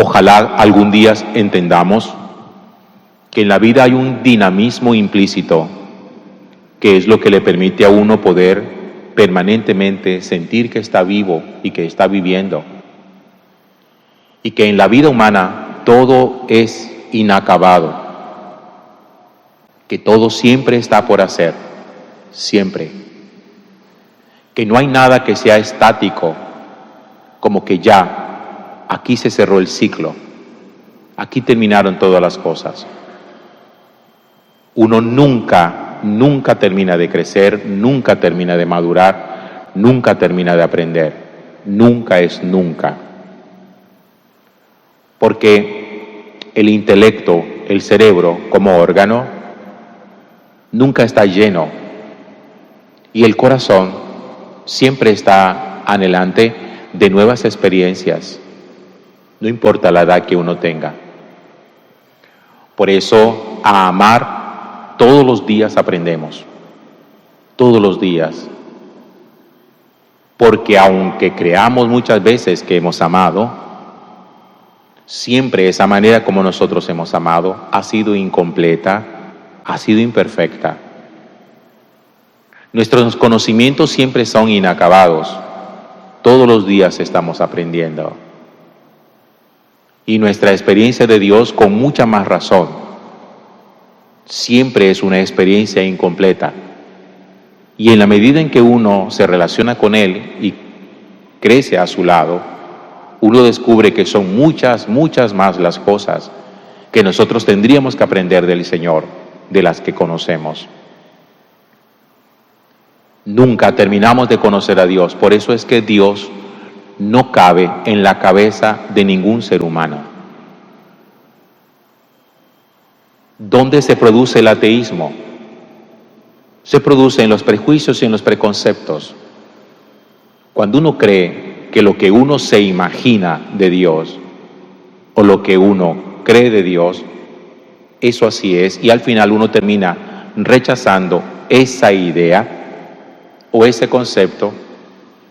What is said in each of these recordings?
Ojalá algún día entendamos que en la vida hay un dinamismo implícito, que es lo que le permite a uno poder permanentemente sentir que está vivo y que está viviendo. Y que en la vida humana todo es inacabado, que todo siempre está por hacer, siempre. Que no hay nada que sea estático, como que ya, aquí se cerró el ciclo, aquí terminaron todas las cosas. Uno nunca termina de crecer, nunca termina de madurar, nunca termina de aprender, nunca es nunca. Porque el intelecto, el cerebro como órgano, nunca está lleno y el corazón siempre está anhelante de nuevas experiencias, no importa la edad que uno tenga. Por eso, a amar todos los días aprendemos, todos los días. Porque aunque creamos muchas veces que hemos amado, siempre esa manera como nosotros hemos amado ha sido incompleta, ha sido imperfecta. Nuestros conocimientos siempre son inacabados. Todos los días estamos aprendiendo. Y nuestra experiencia de Dios, con mucha más razón, siempre es una experiencia incompleta. Y en la medida en que uno se relaciona con Él y crece a su lado, uno descubre que son muchas más las cosas que nosotros tendríamos que aprender del Señor, de las que conocemos. Nunca terminamos de conocer a Dios, por eso es que Dios no cabe en la cabeza de ningún ser humano. ¿Dónde se produce el ateísmo? Se produce en los prejuicios y en los preconceptos. Cuando uno cree que lo que uno se imagina de Dios o lo que uno cree de Dios, eso así es, y al final uno termina rechazando esa idea o ese concepto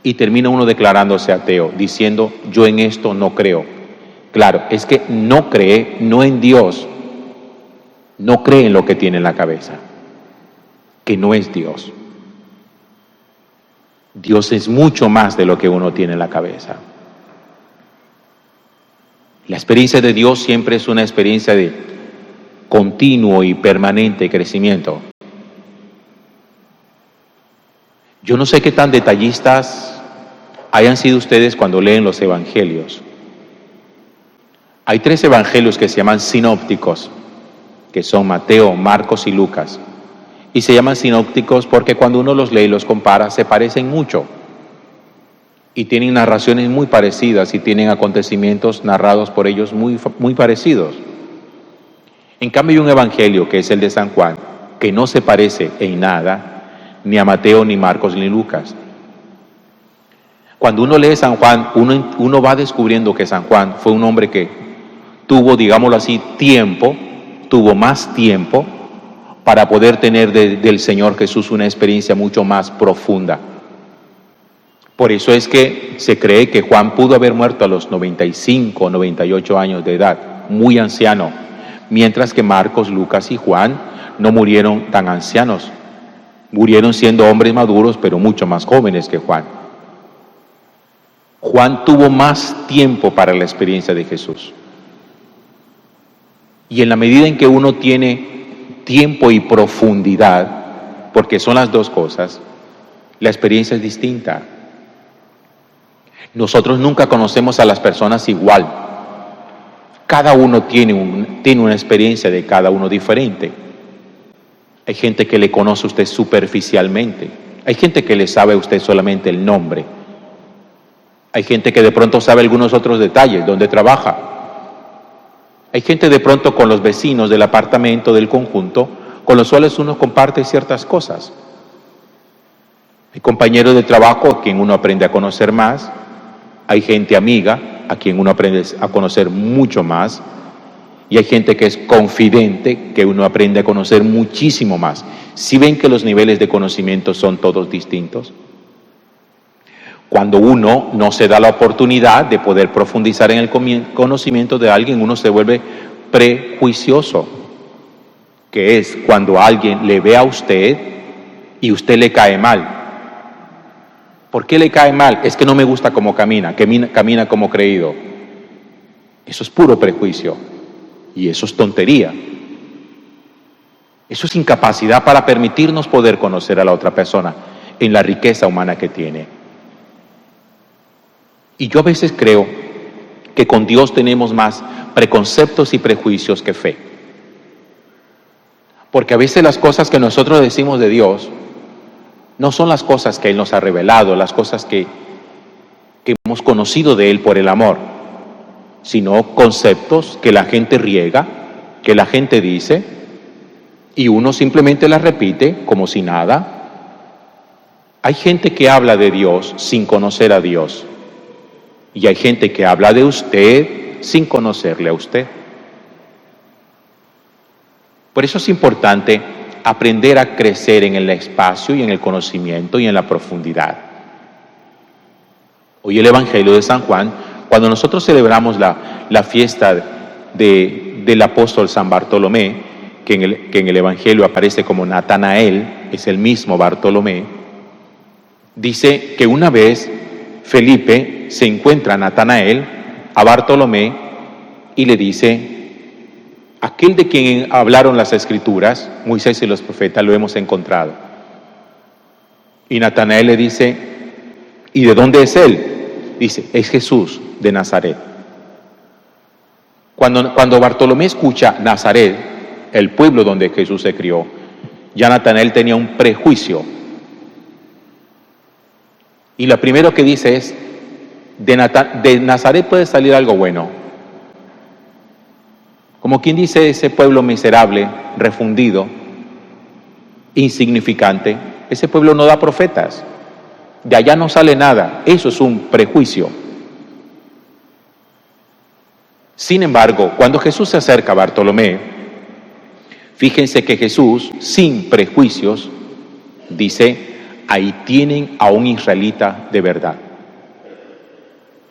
y termina uno declarándose ateo, diciendo yo en esto no creo. Claro, es que no cree, no en Dios, no cree en lo que tiene en la cabeza, que no es Dios. Dios es mucho más de lo que uno tiene en la cabeza. La experiencia de Dios siempre es una experiencia de continuo y permanente crecimiento. Yo no sé qué tan detallistas hayan sido ustedes cuando leen los evangelios. Hay 3 evangelios que se llaman sinópticos, que son Mateo, Marcos y Lucas. Y se llaman sinópticos porque cuando uno los lee y los compara, se parecen mucho. Y tienen narraciones muy parecidas y tienen acontecimientos narrados por ellos muy parecidos. En cambio, hay un evangelio que es el de San Juan, que no se parece en nada ni a Mateo, ni Marcos, ni Lucas. Cuando uno lee San Juan, uno va descubriendo que San Juan fue un hombre que tuvo, digámoslo así, tuvo más tiempo para poder tener del Señor Jesús una experiencia mucho más profunda. Por eso es que se cree que Juan pudo haber muerto a los 95 o 98 años de edad, muy anciano, mientras que Marcos, Lucas y Juan no murieron tan ancianos. Murieron siendo hombres maduros, pero mucho más jóvenes que Juan. Juan tuvo más tiempo para la experiencia de Jesús. Y en la medida en que uno tiene tiempo y profundidad, porque son las dos cosas, la experiencia es distinta. Nosotros nunca conocemos a las personas igual. Cada uno tiene una experiencia de cada uno diferente. Hay gente que le conoce a usted superficialmente. Hay gente que le sabe a usted solamente el nombre. Hay gente que de pronto sabe algunos otros detalles, dónde trabaja. Hay gente de pronto con los vecinos del apartamento, del conjunto, con los cuales uno comparte ciertas cosas. Hay compañeros de trabajo a quien uno aprende a conocer más. Hay gente amiga a quien uno aprende a conocer mucho más. Y hay gente que es confidente, que uno aprende a conocer muchísimo más. ¿Sí ven que los niveles de conocimiento son todos distintos? Cuando uno no se da la oportunidad de poder profundizar en el conocimiento de alguien, uno se vuelve prejuicioso, que es cuando alguien le ve a usted y usted le cae mal. ¿Por qué le cae mal? Es que no me gusta cómo camina como creído. Eso es puro prejuicio y eso es tontería. Eso es incapacidad para permitirnos poder conocer a la otra persona en la riqueza humana que tiene. Y yo a veces creo que con Dios tenemos más preconceptos y prejuicios que fe. Porque a veces las cosas que nosotros decimos de Dios no son las cosas que Él nos ha revelado, las cosas que hemos conocido de Él por el amor, sino conceptos que la gente riega, que la gente dice, y uno simplemente las repite como si nada. Hay gente que habla de Dios sin conocer a Dios. Y hay gente que habla de usted sin conocerle a usted. Por eso es importante aprender a crecer en el espacio y en el conocimiento y en la profundidad. Hoy el Evangelio de San Juan, cuando nosotros celebramos la fiesta del apóstol San Bartolomé, que en el Evangelio aparece como Natanael, es el mismo Bartolomé, dice que una vez Felipe se encuentra a Natanael, a Bartolomé, y le dice: aquel de quien hablaron las Escrituras, Moisés y los profetas, lo hemos encontrado. Y Natanael le dice: ¿y de dónde es él? Dice: es Jesús de Nazaret. Cuando Bartolomé escucha Nazaret, el pueblo donde Jesús se crió, ya Natanael tenía un prejuicio. Y lo primero que dice es: de Nazaret puede salir algo bueno. Como quien dice, ese pueblo miserable, refundido, insignificante, ese pueblo no da profetas. De allá no sale nada. Eso es un prejuicio. Sin embargo, cuando Jesús se acerca a Bartolomé, fíjense que Jesús, sin prejuicios, dice: ahí tienen a un israelita de verdad.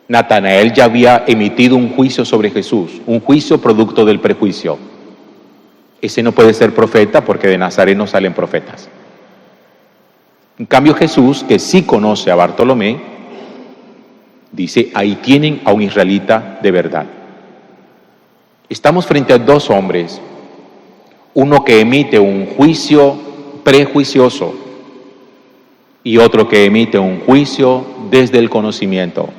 Natanael ya había emitido un juicio sobre Jesús, un juicio producto del prejuicio. Ese no puede ser profeta porque de Nazaret no salen profetas. En cambio Jesús, que sí conoce a Bartolomé, dice: ahí tienen a un israelita de verdad. Estamos frente a dos hombres, uno que emite un juicio prejuicioso y otro que emite un juicio desde el conocimiento.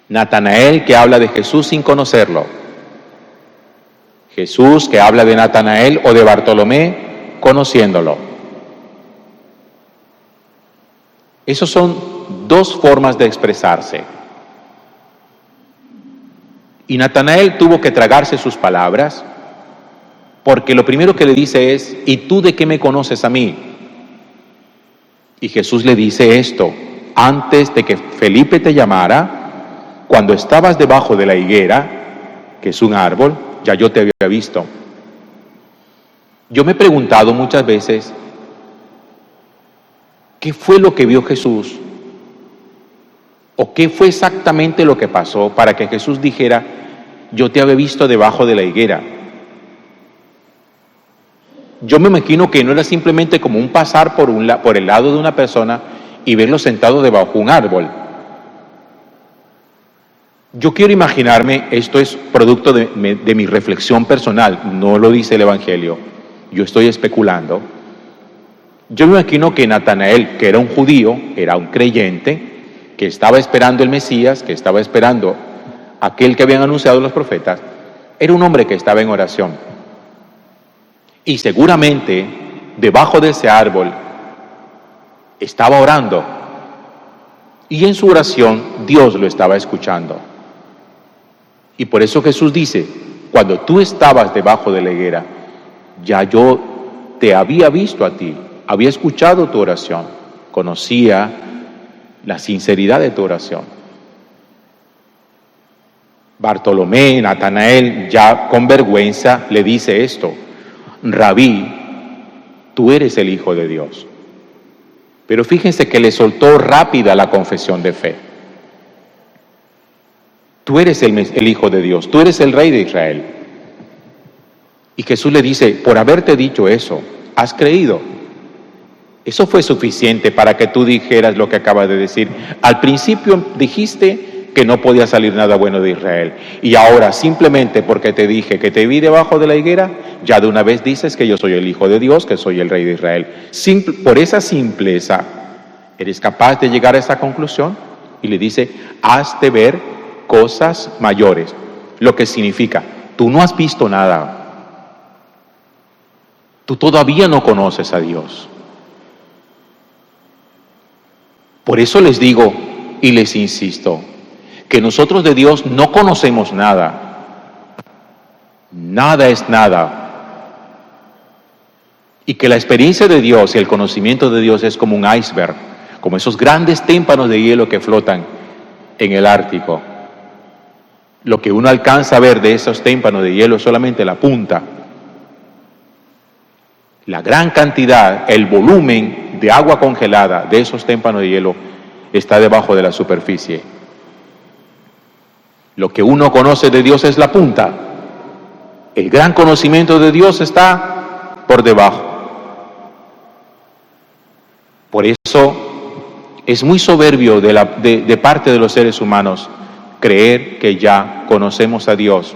Natanael, que habla de Jesús sin conocerlo. Jesús, que habla de Natanael o de Bartolomé conociéndolo. Esas son dos formas de expresarse. Y Natanael tuvo que tragarse sus palabras, porque lo primero que le dice es: ¿y tú de qué me conoces a mí? Y Jesús le dice esto: antes de que Felipe te llamara, cuando estabas debajo de la higuera, que es un árbol, ya yo te había visto. Yo me he preguntado muchas veces, ¿qué fue lo que vio Jesús? ¿O qué fue exactamente lo que pasó para que Jesús dijera: yo te había visto debajo de la higuera? Yo me imagino que no era simplemente como un pasar por el lado de una persona y verlo sentado debajo de un árbol. Yo quiero imaginarme, esto es producto de mi reflexión personal, no lo dice el Evangelio, yo estoy especulando. Yo me imagino que Natanael, que era un judío, era un creyente, que estaba esperando el Mesías, que estaba esperando aquel que habían anunciado los profetas, era un hombre que estaba en oración. Y seguramente, debajo de ese árbol, estaba orando. Y en su oración, Dios lo estaba escuchando. Y por eso Jesús dice: cuando tú estabas debajo de la higuera, ya yo te había visto a ti, había escuchado tu oración, conocía la sinceridad de tu oración. Bartolomé, Natanael, ya con vergüenza, le dice esto: Rabí, tú eres el Hijo de Dios. Pero fíjense que le soltó rápida la confesión de fe. Tú eres el Hijo de Dios, tú eres el Rey de Israel. Y Jesús le dice, por haberte dicho eso, has creído. Eso fue suficiente para que tú dijeras lo que acabas de decir. Al principio dijiste que no podía salir nada bueno de Israel. Y ahora, simplemente porque te dije que te vi debajo de la higuera, ya de una vez dices que yo soy el Hijo de Dios, que soy el Rey de Israel. Por esa simpleza, ¿eres capaz de llegar a esa conclusión? Y le dice, has de ver cosas mayores. Lo que significa, tú no has visto nada. Tú todavía no conoces a Dios. Por eso les digo y les insisto, que nosotros de Dios no conocemos nada. Nada es nada. Y que la experiencia de Dios y el conocimiento de Dios es como un iceberg, como esos grandes témpanos de hielo que flotan en el Ártico. Lo que uno alcanza a ver de esos témpanos de hielo es solamente la punta. La gran cantidad, el volumen de agua congelada de esos témpanos de hielo está debajo de la superficie. Lo que uno conoce de Dios es la punta. El gran conocimiento de Dios está por debajo. Por eso es muy soberbio de parte de los seres humanos creer que ya conocemos a Dios.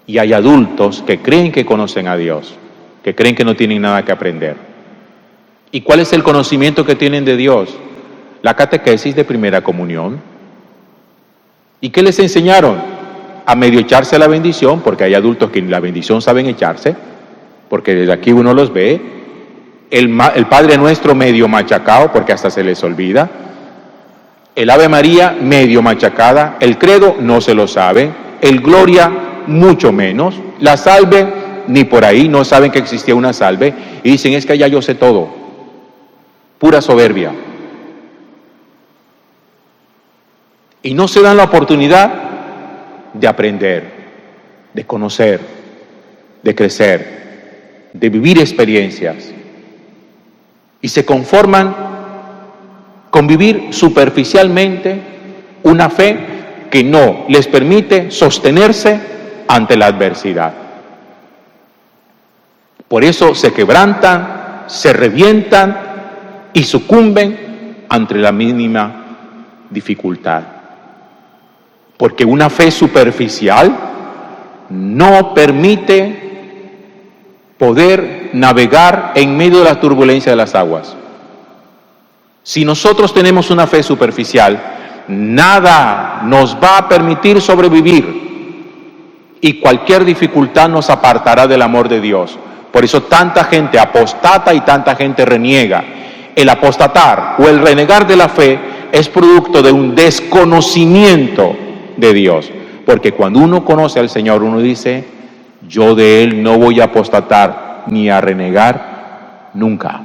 Y hay adultos que creen que conocen a Dios, que creen que no tienen nada que aprender. ¿Y cuál es el conocimiento que tienen de Dios? La catequesis de primera comunión. ¿Y qué les enseñaron? A medio echarse la bendición, porque hay adultos que la bendición saben echarse, porque desde aquí uno los ve. El Padre Nuestro medio machacado, porque hasta se les olvida. El Ave María medio machacada. El Credo no se lo sabe. El Gloria mucho menos. La Salve ni por ahí, no saben que existía una salve. Y dicen, es que ya yo sé todo. Pura soberbia. Y no se dan la oportunidad de aprender, de conocer, de crecer, de vivir experiencias. Y se conforman con vivir superficialmente una fe que no les permite sostenerse ante la adversidad. Por eso se quebrantan, se revientan y sucumben ante la mínima dificultad. Porque una fe superficial no permite poder navegar en medio de la turbulencia de las aguas. Si nosotros tenemos una fe superficial, nada nos va a permitir sobrevivir y cualquier dificultad nos apartará del amor de Dios. Por eso tanta gente apostata y tanta gente reniega. El apostatar o el renegar de la fe es producto de un desconocimiento de Dios. Porque cuando uno conoce al Señor, uno dice, yo de Él no voy a apostatar ni a renegar nunca.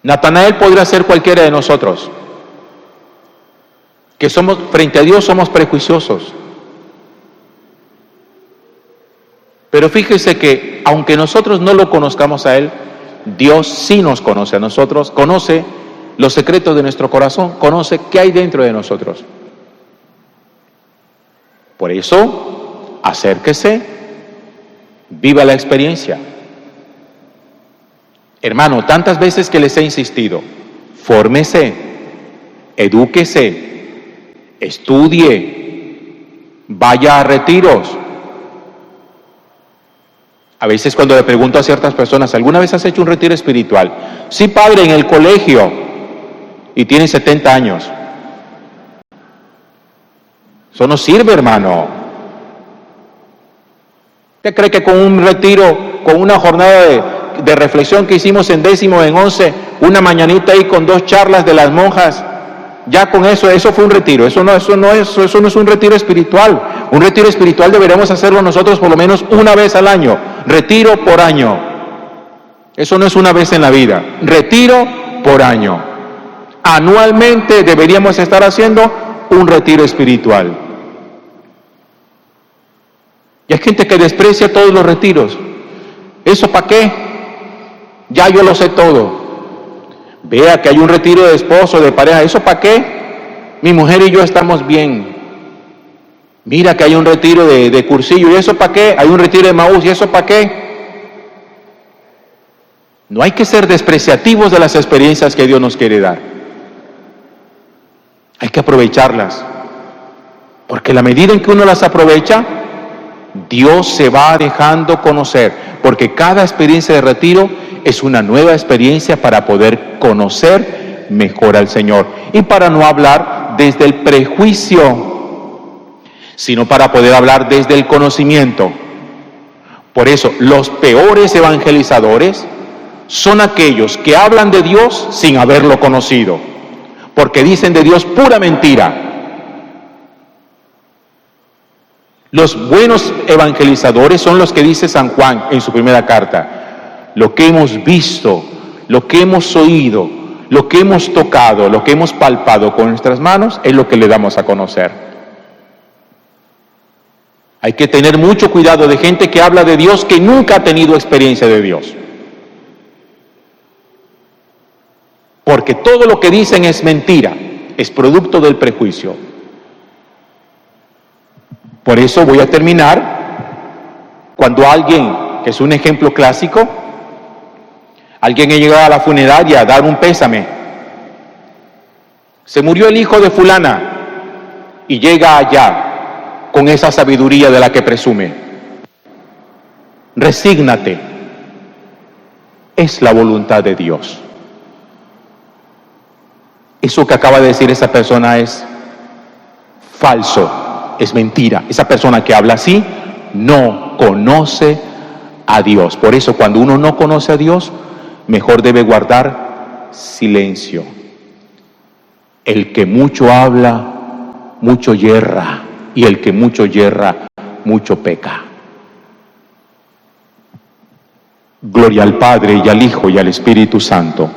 Natanael podría ser cualquiera de nosotros, que somos, frente a Dios somos prejuiciosos. Pero fíjese que, aunque nosotros no lo conozcamos a Él, Dios sí nos conoce a nosotros, conoce los secretos de nuestro corazón, conoce qué hay dentro de nosotros. Por eso, acérquese, viva la experiencia. Hermano, tantas veces que les he insistido, fórmese, edúquese, estudie, vaya a retiros. A veces cuando le pregunto a ciertas personas, ¿alguna vez has hecho un retiro espiritual? Sí, padre, en el colegio, y tienen 70 años. Eso no sirve, hermano. ¿Usted cree que con un retiro, con una jornada de reflexión que hicimos en 10º, en 11, una mañanita ahí con 2 charlas de las monjas, ya con eso fue un retiro? Eso no es un retiro espiritual. Un retiro espiritual deberíamos hacerlo nosotros por lo menos una vez al año. Retiro por año. Eso no es una vez en la vida. Retiro por año. Anualmente deberíamos estar haciendo un retiro espiritual. Y hay gente que desprecia todos los retiros. ¿Eso para qué? Ya yo lo sé todo. Vea que hay un retiro de esposo, de pareja. ¿Eso para qué? Mi mujer y yo estamos bien. Mira que hay un retiro de cursillo. ¿Y eso para qué? Hay un retiro de Maús. ¿Y eso para qué? No hay que ser despreciativos de las experiencias que Dios nos quiere dar. Hay que aprovecharlas. Porque la medida en que uno las aprovecha, Dios se va dejando conocer. Porque cada experiencia de retiro es una nueva experiencia para poder conocer mejor al Señor. Y para no hablar desde el prejuicio, sino para poder hablar desde el conocimiento. Por eso, los peores evangelizadores son aquellos que hablan de Dios sin haberlo conocido, porque dicen de Dios pura mentira. Los buenos evangelizadores son los que dice San Juan en su primera carta: lo que hemos visto, lo que hemos oído, lo que hemos tocado, lo que hemos palpado con nuestras manos, es lo que le damos a conocer. Hay que tener mucho cuidado de gente que habla de Dios que nunca ha tenido experiencia de Dios. Porque todo lo que dicen es mentira, es producto del prejuicio. Por eso voy a terminar cuando alguien, que es un ejemplo clásico, alguien ha llegado a la funeraria a dar un pésame. Se murió el hijo de fulana y llega allá con esa sabiduría de la que presume. Resígnate. Es la voluntad de Dios. Eso que acaba de decir esa persona es falso, es mentira. Esa persona que habla así no conoce a Dios. Por eso, cuando uno no conoce a Dios, mejor debe guardar silencio. El que mucho habla, mucho yerra, y el que mucho yerra, mucho peca. Gloria al Padre, y al Hijo, y al Espíritu Santo,